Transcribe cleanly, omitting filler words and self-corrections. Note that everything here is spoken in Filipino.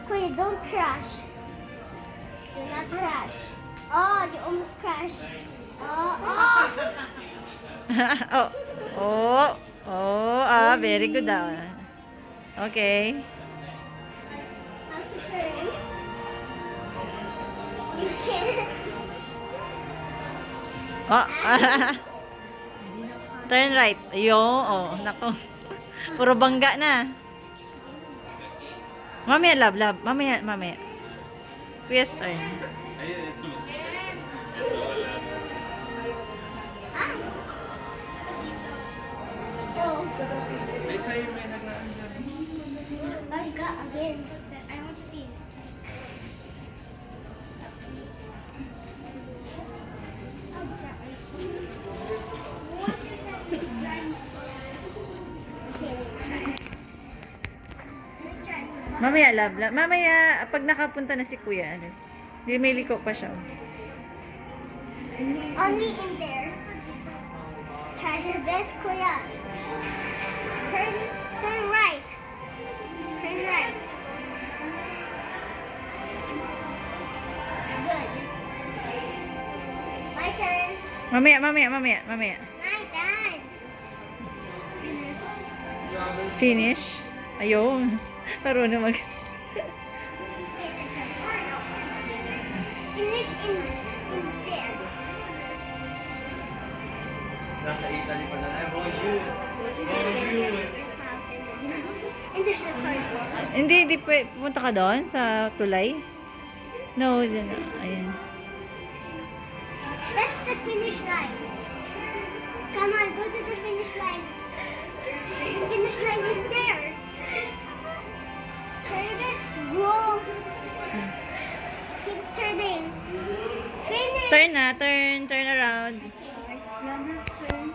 Queen, don't crash. Do not crash. Oh, you almost crashed. Oh. Oh, very good Okay. How to turn? You can. Oh. Turn right. Ayun, nako. Puro bangga na. Mamaya, love. Mamaya. Kuya's turn. Ayun, ito mas. Oh. May sa'yo may naglaan dyan. I got again. I want to see. Mamaya, love. Mamaya, pag nakapunta na si kuya, hindi may liko pa siya. Only in there. Try your best, Kuya. Turn right. Turn right. Good. My turn. Mamaya. My dad. Finish. Ayun. Marunong mag... Finish in there. Nasa Italy pa na. Ay, bonjour. Bonjour. And there's a cardboard. Hindi pupunta ka doon sa tulay? No, dyan na. Ayun. That's the finish line. Come on, go to the finish line. The finish line is there. Try your best. Whoa. Keep turning. Finish. Turn na, turn around. Let's go next turn.